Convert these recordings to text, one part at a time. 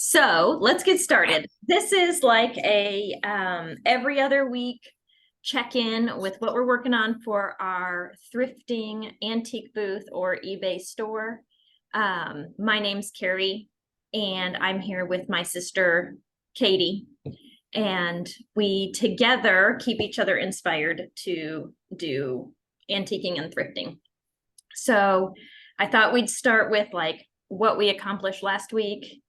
So let's get started. This is like a every other week check-in with what we're working on for our thrifting antique booth or eBay store. My name's Carrie, and I'm here with my sister, Katie, and we together keep each other inspired to do antiquing and thrifting. So I thought we'd start with like what we accomplished last week,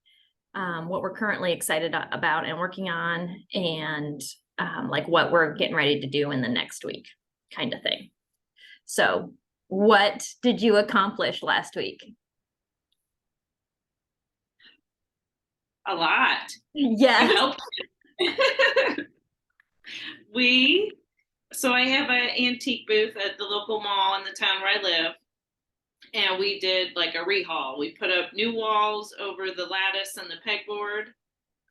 what we're currently excited about and working on, and like what we're getting ready to do in the next week, kind of thing. So, what did you accomplish last week? A lot. Yes. You helped. So I have an antique booth at the local mall in the town where I live. And we did like a rehaul. We put up new walls over the lattice and the pegboard.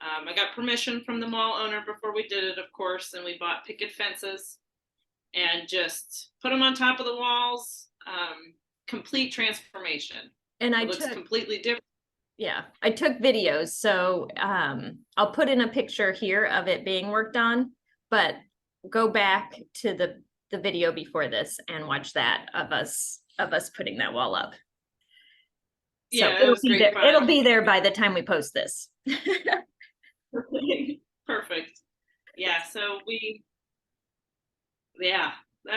I got permission from the mall owner before we did it, of course, and we bought picket fences and just put them on top of the walls. Complete transformation. And it looks completely different. Yeah, I took videos, so I'll put in a picture here of it being worked on, but go back to the video before this and watch that of us putting that wall up. Yeah, so it was great fun. It'll be there by the time we post this. Perfect. Yeah, so that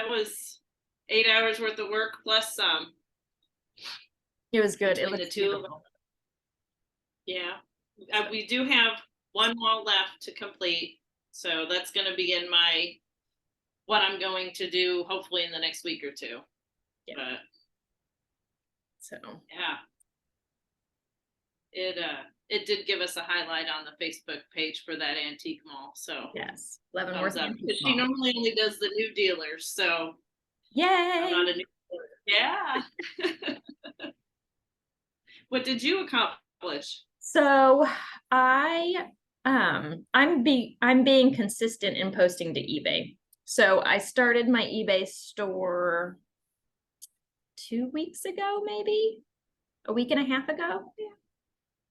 was 8 hours worth of work plus some. It was good. It was the two of them. Yeah, we do have one wall left to complete, so that's going to be in what I'm going to do hopefully in the next week or two. Yeah. But, so yeah, it did give us a highlight on the Facebook page for that antique mall. So yes, Leavenworth. She normally only does the new dealers, so yay! I'm not a new dealer. Yeah. What did you accomplish? So I'm being consistent in posting to eBay. So I started my eBay store 2 weeks ago, maybe a week and a half ago. Yeah.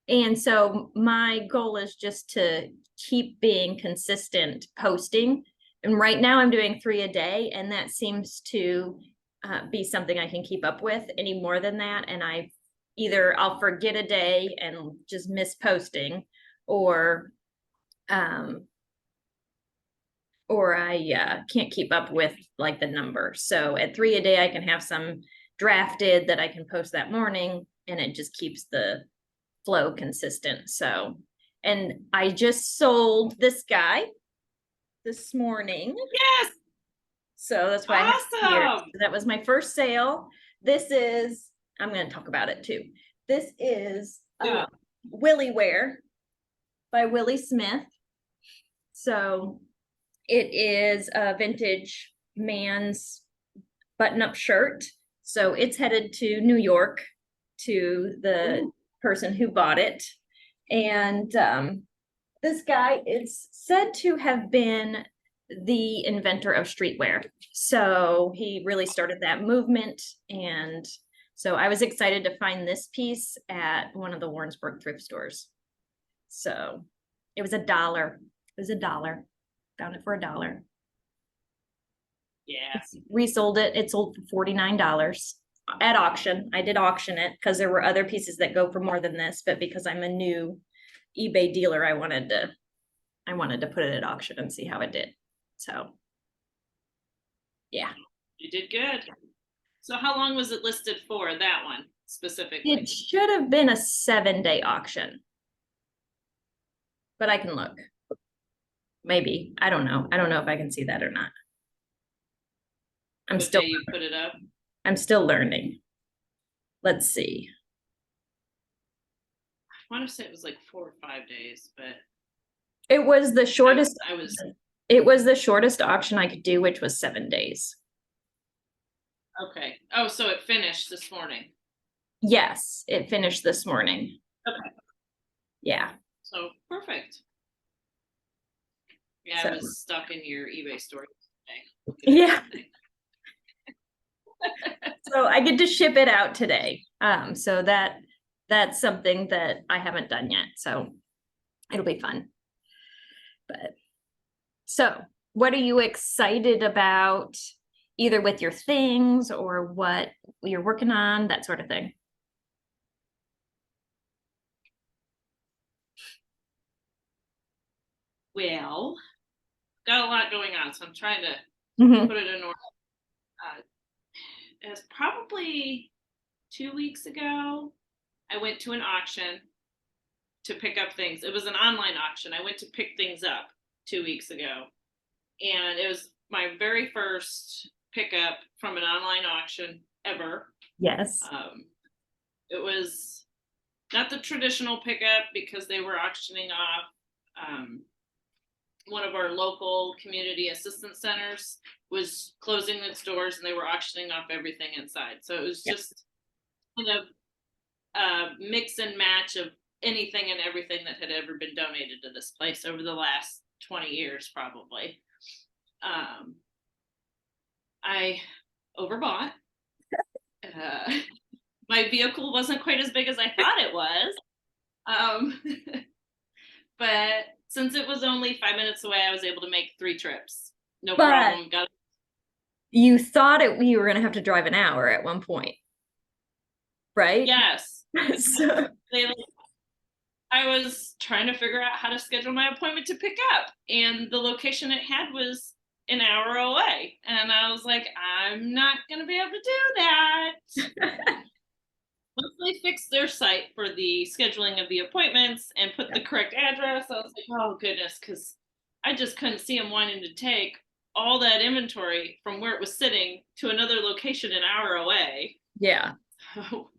And so my goal is just to keep being consistent posting. And right now I'm doing 3 a day, and that seems to be something I can keep up with. Any more than that, and I'll forget a day and just miss posting, or I can't keep up with like the number. So at 3 a day, I can have some drafted that I can post that morning, and it just keeps the flow consistent. So, and I just sold this guy this morning. Yes. So that's why awesome. I have here. So that was my first sale. I'm going to talk about it too. This is Willie Wear by Willie Smith. So it is a vintage man's button-up shirt. So it's headed to New York to the person who bought it. And this guy is said to have been the inventor of streetwear. So he really started that movement, and so I was excited to find this piece at one of the Warrensburg thrift stores. So it was $1. It was $1. Found it for $1. Yeah. Resold it. It sold for $49 at auction. I did auction it because there were other pieces that go for more than this, but because I'm a new eBay dealer, I wanted to put it at auction and see how it did. So yeah. You did good. So how long was it listed for, that one specifically? It should have been a 7-day auction, but I can look. Maybe. I don't know. I don't know if I can see that or not. What day you put it up? I'm still learning. Let's see. I want to say it was like 4 or 5 days, but it was the shortest. It was the shortest auction I could do, which was 7 days. Okay. Oh, so it finished this morning? Yes, it finished this morning. Okay. Yeah. So perfect. Yeah, so I was stuck in your eBay store today. Yeah. So I get to ship it out today. So that's something that I haven't done yet. So it'll be fun. But so what are you excited about, either with your things or what you're working on, that sort of thing? Well, got a lot going on, so I'm trying to Mhm. put it in order. It was probably 2 weeks ago. I went to an auction to pick up things. It was an online auction. I went to pick things up 2 weeks ago, and it was my very first pickup from an online auction ever. Yes. It was not the traditional pickup because they were auctioning off one of our local community assistance centers was closing its doors, and they were auctioning off everything inside. So it was just kind of a mix and match of anything and everything that had ever been donated to this place over the last 20 years, probably. I overbought. My vehicle wasn't quite as big as I thought it was. But since it was only 5 minutes away, I was able to make 3 trips. No But problem. you thought you were going to have to drive an hour at one point, right? Yes. So, I was trying to figure out how to schedule my appointment to pick up, and the location it had was an hour away. And I was like, I'm not going to be able to do that. Once they fixed their site for the scheduling of the appointments and put the correct address, I was like, oh goodness, because I just couldn't see them wanting to take all that inventory from where it was sitting to another location an hour away. yeah. So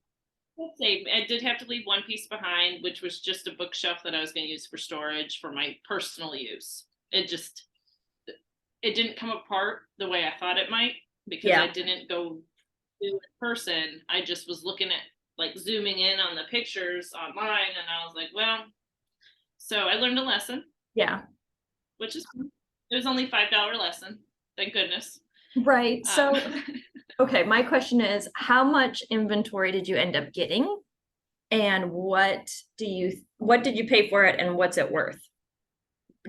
I did have to leave one piece behind, which was just a bookshelf that I was going to use for storage for my personal use. It didn't come apart the way I thought it might, because I didn't go do it in person. I just was looking at, like, zooming in on the pictures online, and I was like, well, so I learned a lesson. Yeah. Which is fun. It was only $5 lesson. Thank goodness. Right. So, okay, my question is, how much inventory did you end up getting? And what did you pay for it, and what's it worth,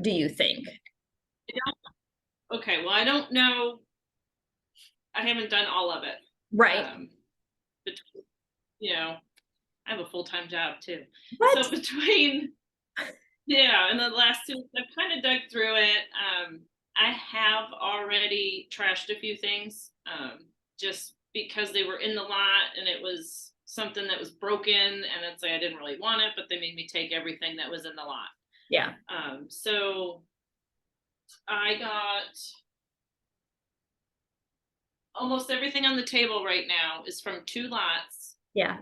do you think? Okay, well, I don't know. I haven't done all of it. Right. But, I have a full-time job too. What? So between, and the last 2 weeks, I've kind of dug through it. I have already trashed a few things, just because they were in the lot and it was something that was broken, and it's like I didn't really want it, but they made me take everything that was in the lot. Yeah. So I got almost everything on the table right now is from 2 lots. Yeah.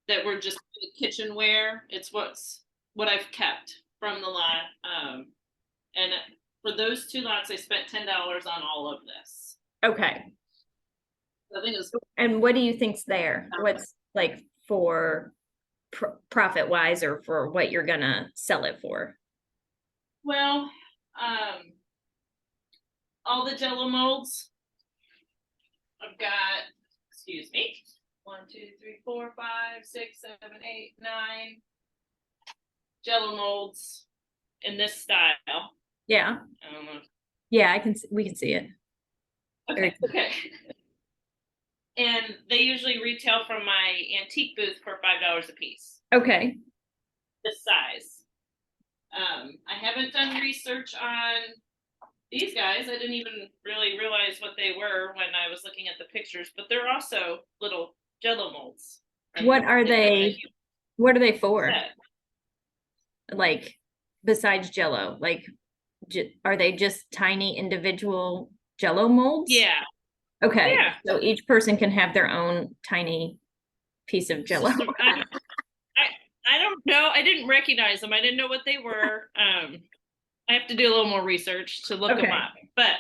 That were just kitchenware. It's what I've kept from the lot. And for those 2 lots, I spent $10 on all of this. Okay. I think it was. And what do you think's there? What's, like, for profit wise, or for what you're gonna sell it for? Well, all the Jello molds. I've got, excuse me, 1, 2, 3, 4, 5, 6, 7, 8, 9 Jello molds in this style. Yeah. I don't know. Yeah, we can see it. Okay. And they usually retail from my antique booth for $5 a piece. Okay. This size. I haven't done research on these guys. I didn't even really realize what they were when I was looking at the pictures, but they're also little Jello molds. What are they? What are they for? Like, besides Jello, like, are they just tiny individual Jello molds? Yeah. Okay. Yeah. So each person can have their own tiny piece of Jello. I don't know. I didn't recognize them. I didn't know what they were. I have to do a little more research to look them up. But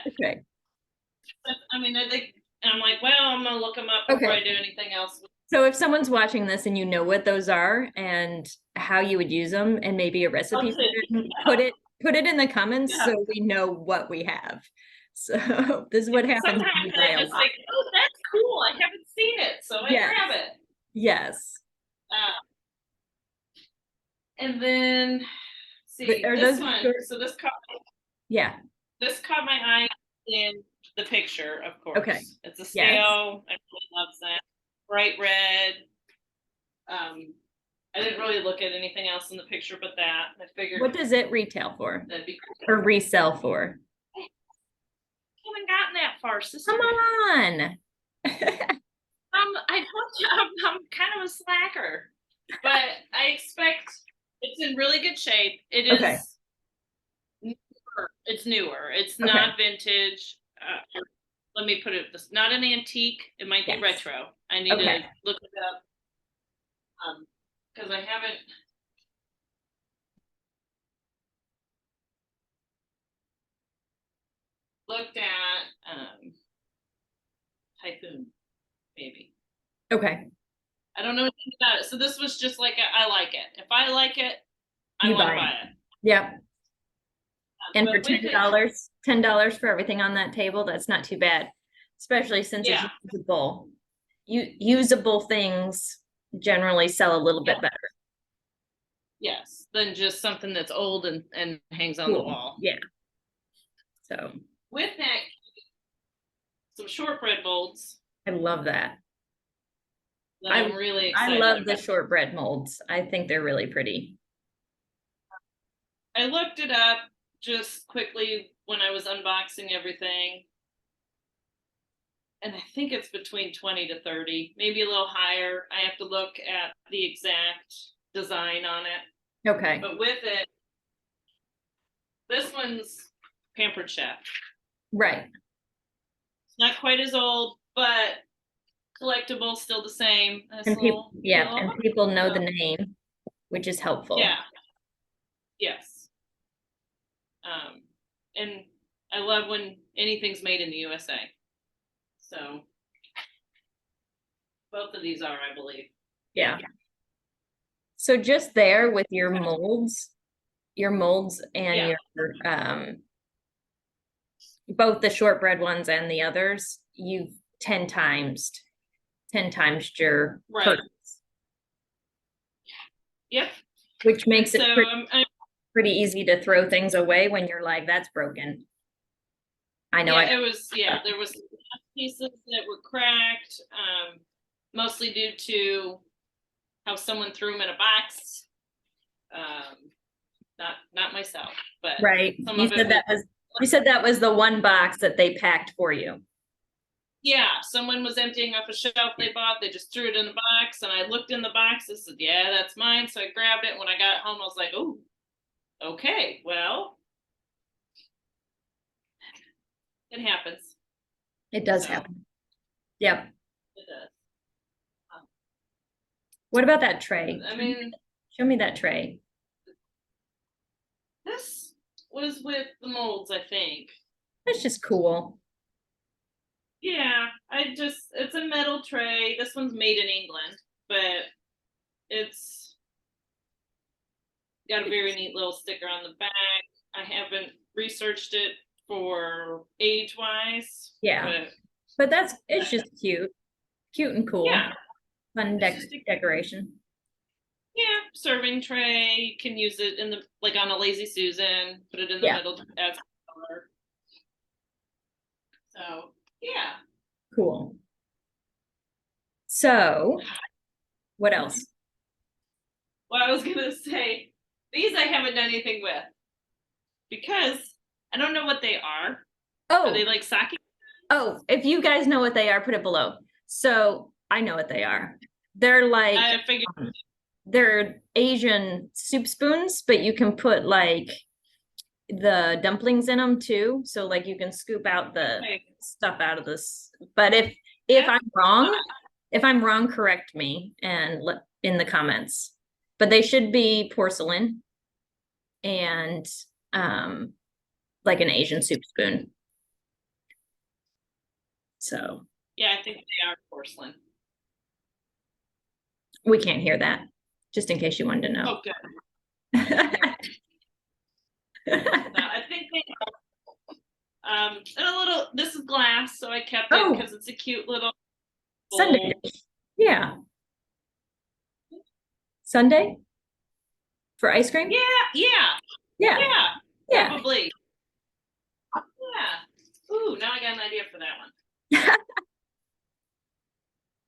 I mean, I think I'm like, well, I'm gonna look them up before I do anything else. So if someone's watching this and you know what those are and how you would use them, and maybe a recipe for it, put it in the comments so we know what we have. So this is what happens. Sometimes I just like, oh, that's cool. I haven't seen it, so I grab it. Yes. And then See, Are this those one, short? so Yeah, this caught my eye in the picture, of course. Okay. It's a Yes. scale. I really love that. Bright red. I didn't really look at anything else in the picture but that. I figured what does it retail for that'd be or resell for? haven't gotten that far, sister. Come on. I told you I'm kind of a slacker, but I expect it's in really good shape. It is Okay. newer. It's newer. It's Okay. not vintage. Let me put it this: not an antique. It might be Yes. retro. I need Okay. to look it up because I haven't. Looked at Typhoon, maybe. Okay. I don't know anything about it. So this was just like I like it. If I like it, I You want to buy buy it. it. Yep. And for But with it, $10 for everything on that table, that's not too bad, especially since yeah, it's usable. Usable things generally sell a little bit better. yes, than just something that's old and hangs on the Cool. wall. Yeah. So With that, some shortbread molds I love that. that I'm really I excited love the about. shortbread molds. I think they're really pretty. I looked it up just quickly when I was unboxing everything. And I think it's between 20 to 30, maybe a little higher. I have to look at the exact design on it. Okay. But with it, this one's Pampered Chef. Right. It's not quite as old, but collectible, still the same. And people, yeah, and people know the name, which is helpful. Yeah. Yes. And I love when anything's made in the USA. So both of these are, I believe. Yeah. So just there with your molds and your both the shortbread ones and the others, you've 10 times your Right. purchase. Yep. Which makes and it so pretty easy to throw things away when you're like, that's broken. I know. Yeah, there was pieces that were cracked, mostly due to how someone threw them in a box. Not myself, but right. You said that was the one box that they packed for you. Yeah, someone was emptying off a shelf they bought. They just threw it in the box, and I looked in the box and said, "Yeah, that's mine." So I grabbed it. When I got home, I was like, "Oh, okay, well, it happens." It does happen. Yep. It does. What about that tray? I mean, show me that tray. This was with the molds, I think. That's just cool. Yeah, it's a metal tray. This one's made in England, but it's got a very neat little sticker on the back. I haven't researched it for age-wise. Yeah. But it's just cute. Cute and cool. Yeah. Fun decoration. Yeah, serving tray. You can use it in like on a Lazy Susan, put it in the middle to add color. So, yeah. Cool. So, what else? Well, I was going to say, these I haven't done anything with because I don't know what they are. Oh. Are they like sake? Oh, if you guys know what they are, put it below. So, I know what they are. They're like, I figured. They're Asian soup spoons, but you can put like the dumplings in them too. So like you can scoop out the stuff out of this. But if I'm wrong, correct me and in the comments. But they should be porcelain and like an Asian soup spoon. So yeah, I think they are porcelain. We can't hear that, just in case you wanted to know. Okay. I think they are. And a little, this is glass, so I kept it because it's a cute little Sunday. Yeah. Sunday? For ice cream? Yeah. Yeah, Yeah, yeah. probably. Yeah. Ooh, now I got an idea for that one.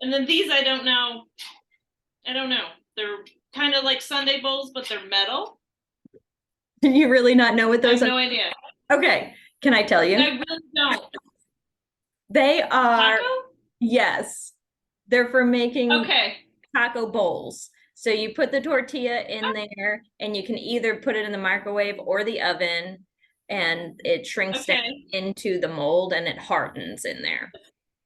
And then these, I don't know. I don't know. They're kind of like Sunday bowls, but they're metal. Do you really not know what I have those are? no idea. Okay, can I tell you? I really don't. They are, Taco? yes, they're for making Okay. taco bowls. So you put the tortilla in there and you can either put it in the microwave or the oven and it shrinks down Okay. into the mold and it hardens in there.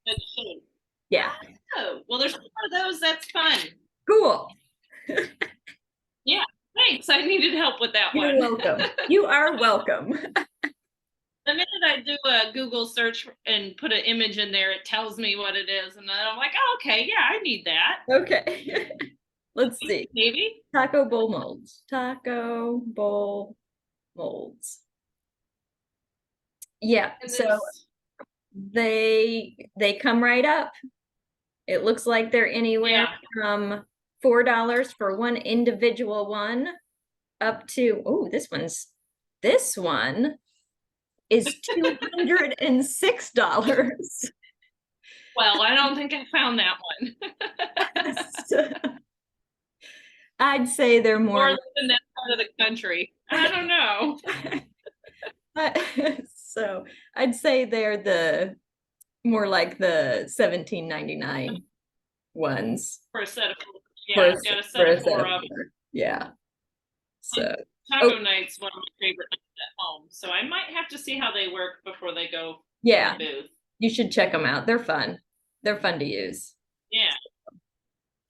That's shape. Yeah, Oh, well, there's more of those. That's fun. cool. Yeah. Thanks. I needed help with that You're one. welcome. You are welcome. The minute I do a Google search and put an image in there, it tells me what it is. And then I'm like, oh, okay, yeah, I need that. Okay. Let's see. Maybe. Taco bowl molds. Taco bowl molds. Yeah, And so this, they come right up. It looks like they're anywhere yeah. from $4 for one individual one up to, oh, this one is $206. Well, I don't think I found that one. So, I'd say they're Or more in that part of the country. I don't know. so I'd say they're the more like the 17.99 ones For a set of for yeah, a, I've got a for set a of set four of of them. four. Yeah. So Taco night's one of my favorite nights at home. So I might have to see how they work before they go yeah, in the booth. you should check them out. They're fun. They're fun to use. Yeah.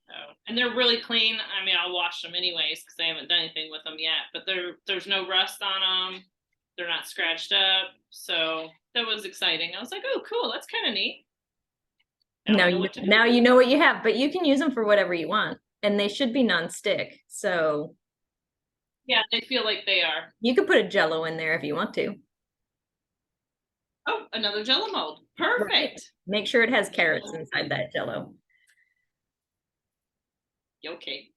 So, and they're really clean. I mean, I'll wash them anyways because I haven't done anything with them yet. But there's no rust on them. They're not scratched up. So that was exciting. I was like, oh, cool. That's kind of neat. Now I know you what to do. now you know what you have, but you can use them for whatever you want, and they should be nonstick. So Yeah, they feel like they are. you could put a Jello in there if you want to. Oh, another Jello mold. Right. Perfect. Make sure it has carrots inside that Jello. Okay.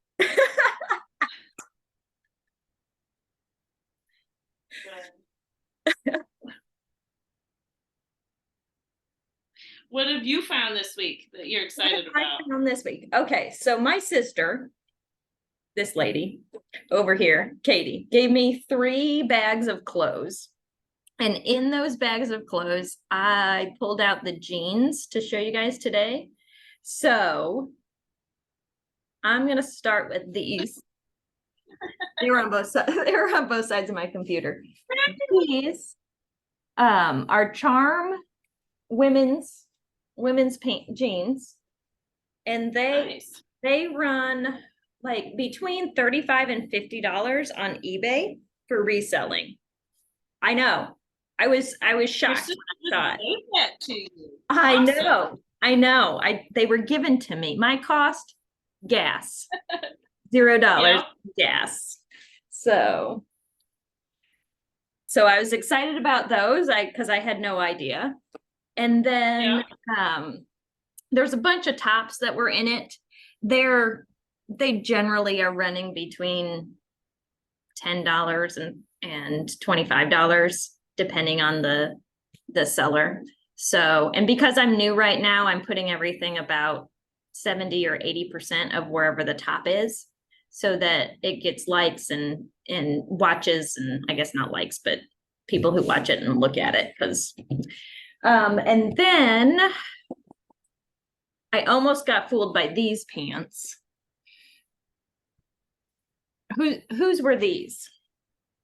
What have you found this week that you're excited about? I found this week. Okay, so my sister, this lady over here, Katie, gave me 3 bags of clothes. And in those bags of clothes, I pulled out the jeans to show you guys today. So I'm gonna start with these. They were on both sides. They were on both sides of my computer. These are Charm women's paint jeans, and Nice. they run like between $35 and $50 on eBay for reselling. I know. I was Your shocked sister when I saw it. gave that to you. I Awesome. know. I know. They were given to me. My cost, gas. $0 Yep. gas. So I was excited about those because I had no idea. And then there's a bunch of tops that were in it. They generally are running between $10 and $25 depending on the seller. So, and because I'm new right now, I'm putting everything about 70 or 80% of wherever the top is so that it gets likes and watches, and I guess not likes, but people who watch it and look at it. Because and then I almost got fooled by these pants. Whose were these?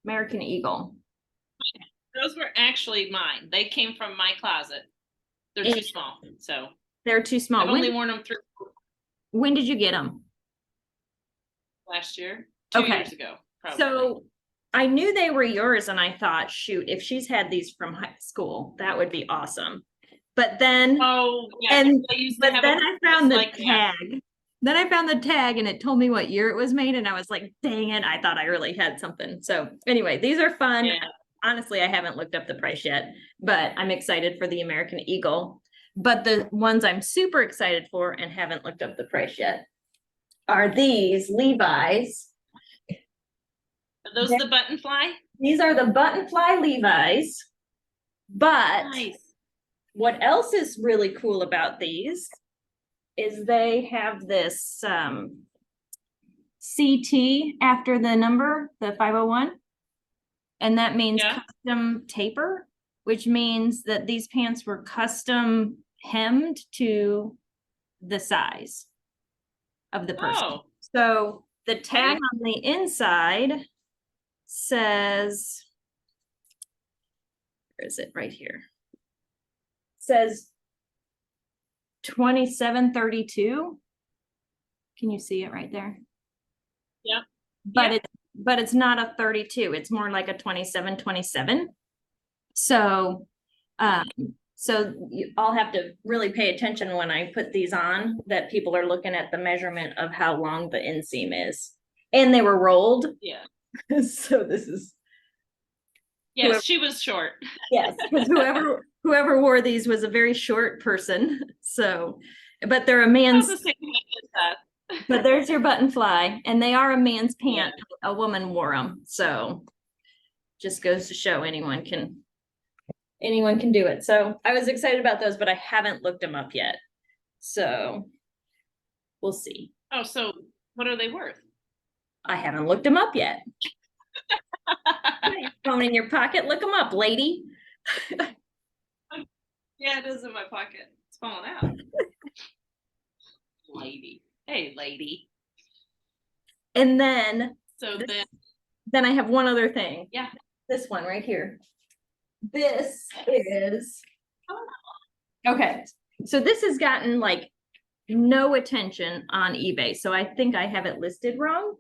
American Eagle. Those were actually mine. They came from my closet. They're too small. So they're too small. I've only worn them when did you get them? last year, 2 years ago, probably. So I knew they were yours, and I thought, shoot, if she's had these from high school, that would be awesome. But then, but then I found the tag. Then I found the tag, and it told me what year it was made, and I was like, dang it, I thought I really had something. So anyway, these are fun. Yeah. Honestly, I haven't looked up the price yet, but I'm excited for the American Eagle. But the ones I'm super excited for and haven't looked up the price yet are these Levi's. Are those the button fly? These are the button fly Levi's. But Nice. what else is really cool about these is they have this CT after the number, the 501. And that means Yeah. custom taper, which means that these pants were custom hemmed to the size of the person. Oh, So the tag on the inside says, where is it? Right here. Says 2732. Can you see it right there? yeah. But Yeah. it's not a 32. It's more like a 2727. So so I'll have to really pay attention when I put these on, that people are looking at the measurement of how long the inseam is. And they were rolled. Yeah. So this is, Yes, whoever, she was short. yes, because whoever wore these was a very short person. So, but they're a man's, The same height as that. but there's your button fly, and they are a man's pant. Yeah. A woman wore them. So just goes to show anyone can do it. So I was excited about those, but I haven't looked them up yet. So we'll see. Oh, so what are they worth? I haven't looked them up yet. Phone in your pocket, look them up, lady. Yeah, it is in my pocket. It's falling out. Lady. Hey, lady. And then So then I have one other thing. Yeah. This one right here. This is okay. So this has gotten like no attention on eBay. So I think I have it listed wrong.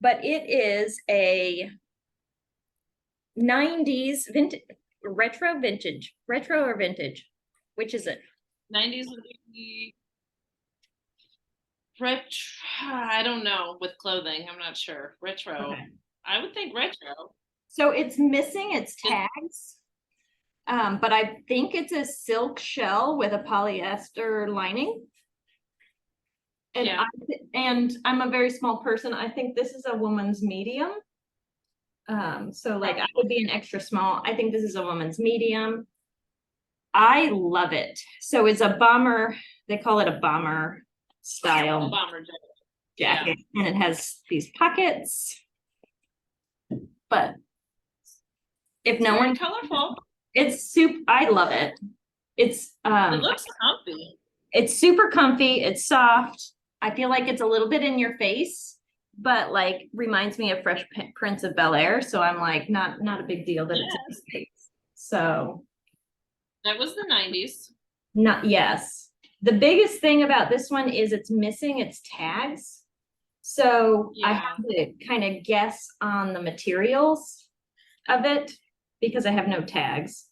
But it is a 90s vintage, retro or vintage. Which is it? 90s would be retro. I don't know with clothing. I'm not sure. Retro. Okay. I would think retro. So it's missing its tags. But I think it's a silk shell with a polyester lining. And Yeah. I'm a very small person. I think this is a woman's medium. So like I would be an extra small. I think this is a woman's medium. I love it. So it's a bomber. They call it a bomber style Bomber jacket, and it has these pockets. But if no one, colorful. it's super. I love it. It's It looks comfy. It's super comfy. It's soft. I feel like it's a little bit in your face, but like reminds me of Fresh Prince of Bel-Air. So I'm like, not a big deal that it's in the States. So that was the 90s. not, yes. The biggest thing about this one is it's missing its tags. So I have to kind of guess on the materials of it because I have no tags,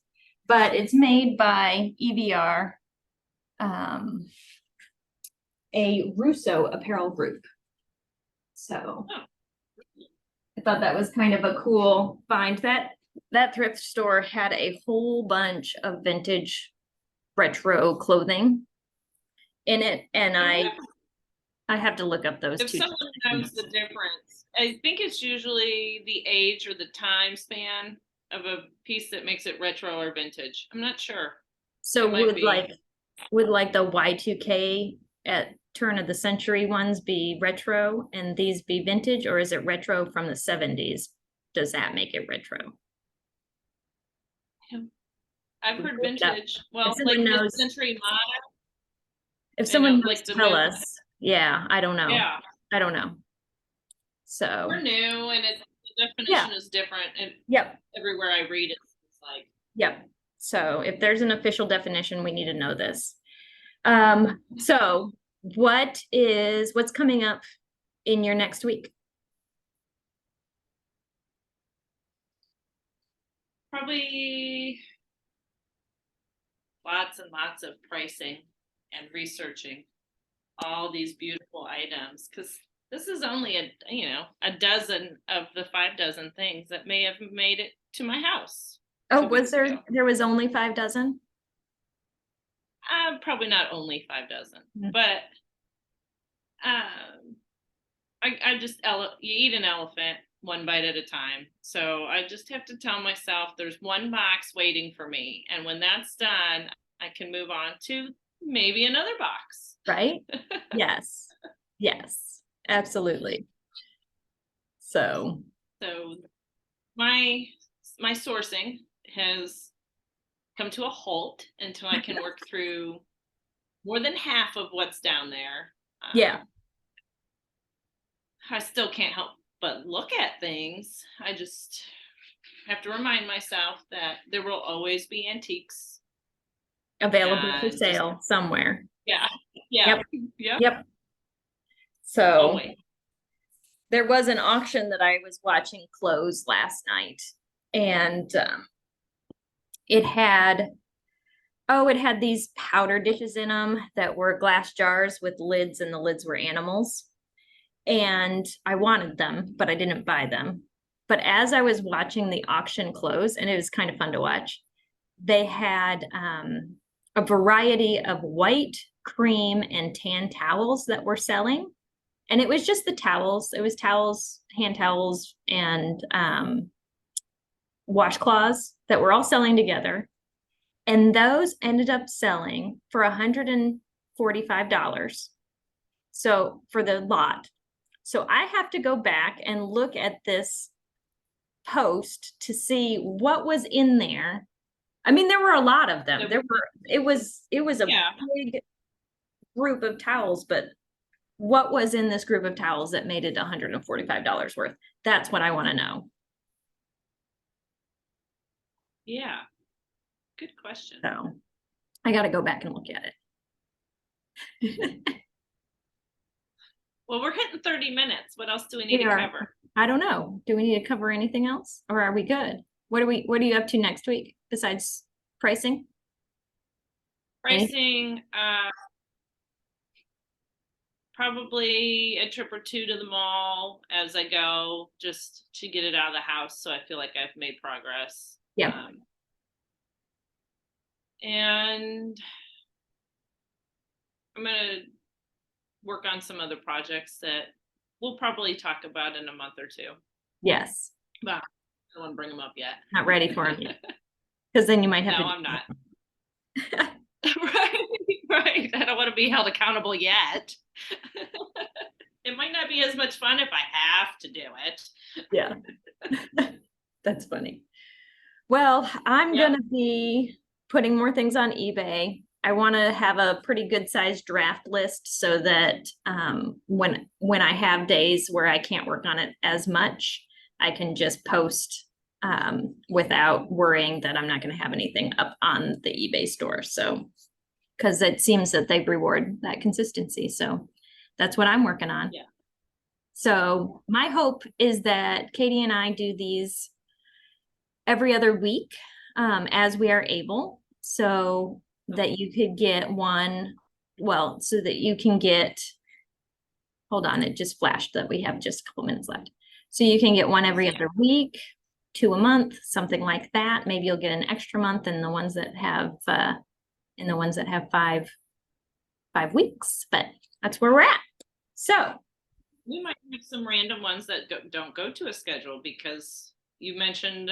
but it's made by EVR, a Russo apparel group. So I thought that was kind of a cool find. That thrift store had a whole bunch of vintage retro clothing in it, and I have to look up those two. If someone knows the difference, I think it's usually the age or the time span of a piece that makes it retro or vintage. I'm not sure. So would like the Y2K at turn of the century ones be retro and these be vintage, or is it retro from the 70s? Does that make it retro? I've heard vintage. Well, like mid-century modern. If someone knows, tell us. Yeah, I don't know. Yeah, I don't know. So we're new, and the definition is different. And everywhere I read it, it's like So if there's an official definition, we need to know this. So what's coming up in your next week? Probably lots and lots of pricing and researching all these beautiful items, because this is only a dozen of the 5 dozen things that may have made it to my house. Oh, was there was only 5 dozen? Probably not only 5 dozen, but I just you eat an elephant one bite at a time. So I just have to tell myself there's one box waiting for me. And when that's done, I can move on to maybe another box. Right? Yes. Yes, absolutely. So So my sourcing has come to a halt until I can work through more than half of what's down there. yeah, I still can't help but look at things. I just have to remind myself that there will always be antiques. available for And just, sale somewhere. yeah, yeah, Yep. yeah, Yep. So always. there was an auction that I was watching close last night, and it had these powder dishes in them that were glass jars with lids, and the lids were animals. And I wanted them, but I didn't buy them. But as I was watching the auction close, and it was kind of fun to watch, they had a variety of white, cream, and tan towels that were selling. And it was just the towels. It was towels, hand towels, and washcloths that were all selling together. And those ended up selling for $145. So for the lot. So I have to go back and look at this post to see what was in there. I mean, there were a lot of them. It was a Yeah. big group of towels, but what was in this group of towels that made it $145 worth? That's what I want to know. Yeah. Good question. So I got to go back and look at it. Well, we're hitting 30 minutes. What else do we need We to are. cover? I don't know. Do we need to cover anything else, or are we good? What are you up to next week besides pricing? Pricing, probably a trip or two to the mall as I go, just to get it out of the house. So I feel like I've made progress. Yeah. And I'm going to work on some other projects that we'll probably talk about in a month or two. Yes. But I don't want to bring them up yet. Not ready for them yet. Because then you might have No, to. I'm not. Right. I don't want to be held accountable yet. It might not be as much fun if I have to do it. Yeah. That's funny. Well, I'm going to be putting more things on eBay. I want to have a pretty good sized draft list so that when I have days where I can't work on it as much, I can just post without worrying that I'm not going to have anything up on the eBay store. So, because it seems that they reward that consistency. So that's what I'm working on. Yeah. So my hope is that Katie and I do these every other week as we are able, so that you could get one, well, so that you can get, hold on, it just flashed that we have just a couple minutes left. So you can get one every other week, 2 a month, something like that. Maybe you'll get an extra month in the ones that have 5 weeks, but that's where we're at. So we might have some random ones that don't go to a schedule, because you mentioned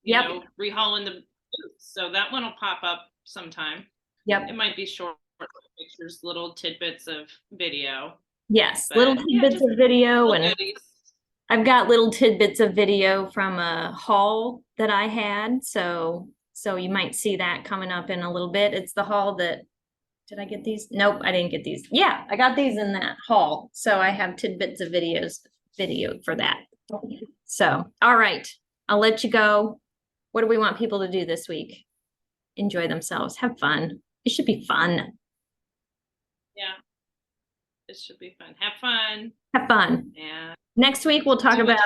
you know, rehauling the boots. So that one will pop up sometime. Yep. It might be short pictures, little tidbits of video. Yes, little tidbits of video, and I've got little tidbits of video from a haul that I had. So you might see that coming up in a little bit. It's the haul that, did I get these? Nope, I didn't get these. Yeah, I got these in that haul. So I have tidbits of video for that. So, all right, I'll let you go. What do we want people to do this week? Enjoy themselves, have fun. It should be fun. Yeah, it should be fun. Have fun. Have fun. Yeah. Next week we'll talk about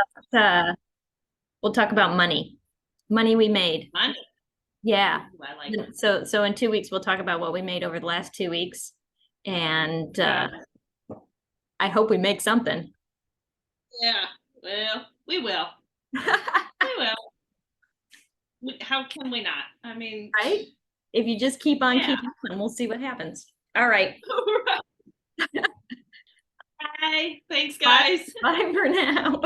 money we made. Money. Yeah. Ooh, I like it. So in 2 weeks we'll talk about what we made over the last 2 weeks, and I hope we make something. Yeah. Well, we will. We will. How can we not? I mean, right? If you just keep on keeping on, we'll see what happens. All right. Bye. Thanks, guys. Bye for now.